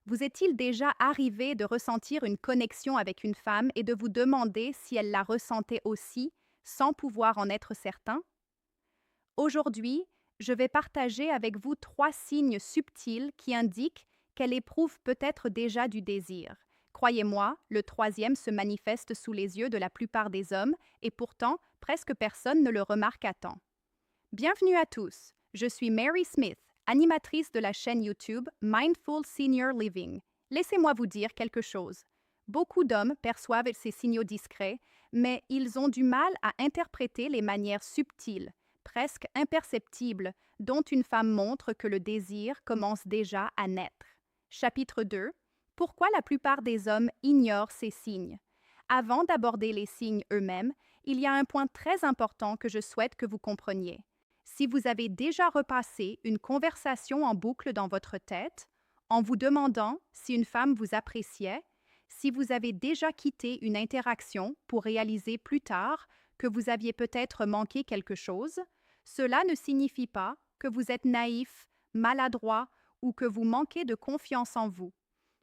Vous est-il déjà arrivé de ressentir une connexion avec une femme et de vous demander si elle la ressentait aussi, sans pouvoir en être certain? Aujourd'hui, je vais partager avec vous 3 signes subtils qui indiquent qu'elle éprouve peut-être déjà du désir. Croyez-moi, le troisième se manifeste sous les yeux de la plupart des hommes et pourtant, presque personne ne le remarque à temps. Bienvenue à tous, je suis Mary Smith, animatrice de la chaîne YouTube Mindful Senior Living. Laissez-moi vous dire quelque chose. Beaucoup d'hommes perçoivent ces signaux discrets, mais ils ont du mal à interpréter les manières subtiles, presque imperceptibles, dont une femme montre que le désir commence déjà à naître. Chapitre 2. Pourquoi la plupart des hommes ignorent ces signes? Avant d'aborder les signes eux-mêmes, il y a un point très important que je souhaite que vous compreniez. Si vous avez déjà repassé une conversation en boucle dans votre tête, en vous demandant si une femme vous appréciait, si vous avez déjà quitté une interaction pour réaliser plus tard que vous aviez peut-être manqué quelque chose, cela ne signifie pas que vous êtes naïf, maladroit ou que vous manquez de confiance en vous.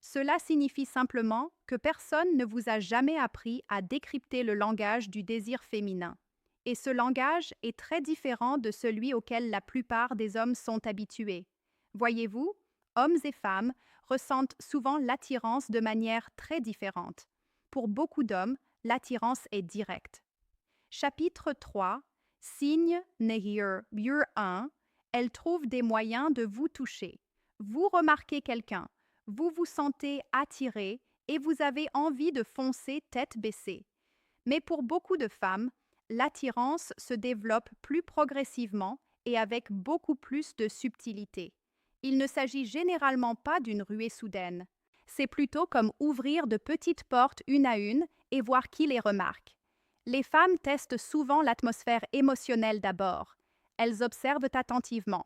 Cela signifie simplement que personne ne vous a jamais appris à décrypter le langage du désir féminin. Et ce langage est très différent de celui auquel la plupart des hommes sont habitués. Voyez-vous, hommes et femmes ressentent souvent l'attirance de manière très différente. Pour beaucoup d'hommes, l'attirance est directe. Chapitre 3. Signe Nehir 1. Elle trouve des moyens de vous toucher. Vous remarquez quelqu'un, vous vous sentez attiré et vous avez envie de foncer tête baissée. Mais pour beaucoup de femmes, l'attirance se développe plus progressivement et avec beaucoup plus de subtilité. Il ne s'agit généralement pas d'une ruée soudaine. C'est plutôt comme ouvrir de petites portes une à une et voir qui les remarque. Les femmes testent souvent l'atmosphère émotionnelle d'abord. Elles observent attentivement.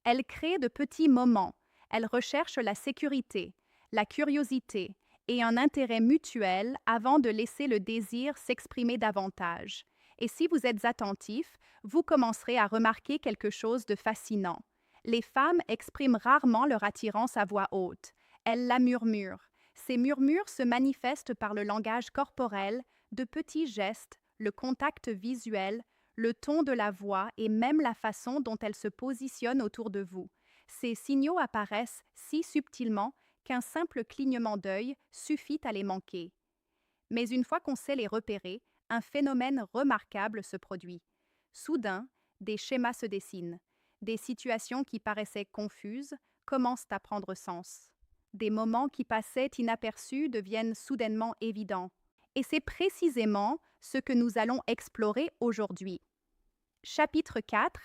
Elles créent de petits moments. Elles recherchent la sécurité, la curiosité et un intérêt mutuel avant de laisser le désir s'exprimer davantage. Et si vous êtes attentif, vous commencerez à remarquer quelque chose de fascinant. Les femmes expriment rarement leur attirance à voix haute. Elles la murmurent. Ces murmures se manifestent par le langage corporel, de petits gestes, le contact visuel, le ton de la voix et même la façon dont elles se positionnent autour de vous. Ces signaux apparaissent si subtilement qu'un simple clignement d'œil suffit à les manquer. Mais une fois qu'on sait les repérer, un phénomène remarquable se produit. Soudain, des schémas se dessinent. Des situations qui paraissaient confuses commencent à prendre sens. Des moments qui passaient inaperçus deviennent soudainement évidents. Et c'est précisément ce que nous allons explorer aujourd'hui. Chapitre 4.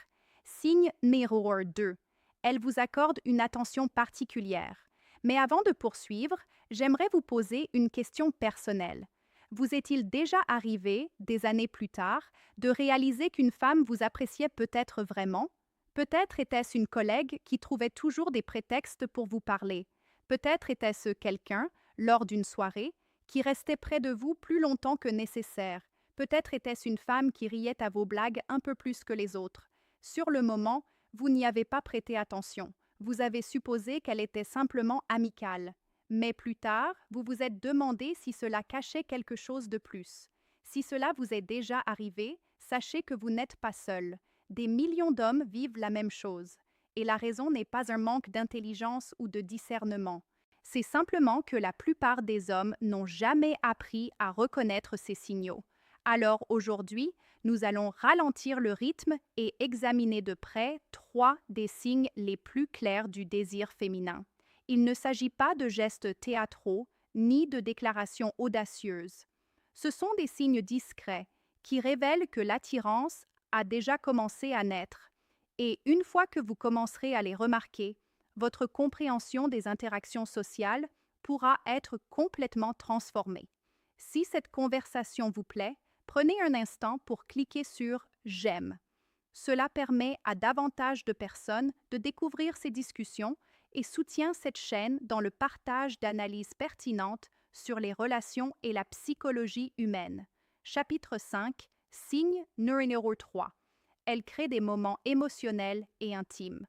Signe Mirror 2. Elle vous accorde une attention particulière. Mais avant de poursuivre, j'aimerais vous poser une question personnelle. Vous est-il déjà arrivé, des années plus tard, de réaliser qu'une femme vous appréciait peut-être vraiment? Peut-être était-ce une collègue qui trouvait toujours des prétextes pour vous parler. Peut-être était-ce quelqu'un, lors d'une soirée, qui restait près de vous plus longtemps que nécessaire. Peut-être était-ce une femme qui riait à vos blagues un peu plus que les autres. Sur le moment, vous n'y avez pas prêté attention. Vous avez supposé qu'elle était simplement amicale. Mais plus tard, vous vous êtes demandé si cela cachait quelque chose de plus. Si cela vous est déjà arrivé, sachez que vous n'êtes pas seul. Des millions d'hommes vivent la même chose. Et la raison n'est pas un manque d'intelligence ou de discernement. C'est simplement que la plupart des hommes n'ont jamais appris à reconnaître ces signaux. Alors aujourd'hui, nous allons ralentir le rythme et examiner de près 3 des signes les plus clairs du désir féminin. Il ne s'agit pas de gestes théâtraux ni de déclarations audacieuses. Ce sont des signes discrets qui révèlent que l'attirance a déjà commencé à naître. Et une fois que vous commencerez à les remarquer, votre compréhension des interactions sociales pourra être complètement transformée. Si cette conversation vous plaît, prenez un instant pour cliquer sur J'aime. Cela permet à davantage de personnes de découvrir ces discussions et soutient cette chaîne dans le partage d'analyses pertinentes sur les relations et la psychologie humaine. Chapitre 5. Signe numéro 3. Elle crée des moments émotionnels et intimes.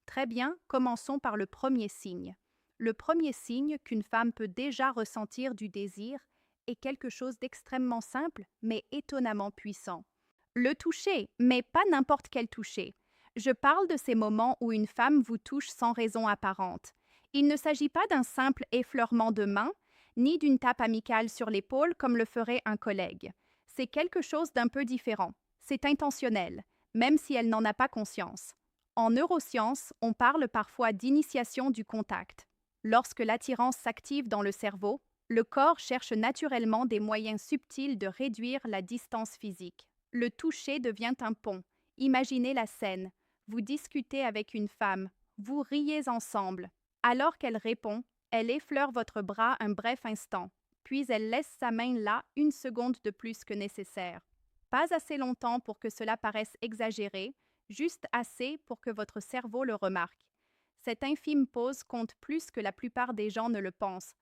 Très bien, commençons par le premier signe. Le premier signe qu'une femme peut déjà ressentir du désir est quelque chose d'extrêmement simple, mais étonnamment puissant. Le toucher, mais pas n'importe quel toucher. Je parle de ces moments où une femme vous touche sans raison apparente. Il ne s'agit pas d'un simple effleurement de main, ni d'une tape amicale sur l'épaule comme le ferait un collègue. C'est quelque chose d'un peu différent. C'est intentionnel, même si elle n'en a pas conscience. En neurosciences, on parle parfois d'initiation du contact. Lorsque l'attirance s'active dans le cerveau, le corps cherche naturellement des moyens subtils de réduire la distance physique. Le toucher devient un pont. Imaginez la scène. Vous discutez avec une femme, vous riez ensemble. Alors qu'elle répond, elle effleure votre bras un bref instant, puis elle laisse sa main là une seconde de plus que nécessaire. Pas assez longtemps pour que cela paraisse exagéré, juste assez pour que votre cerveau le remarque. Cette infime pause compte plus que la plupart des gens ne le pensent,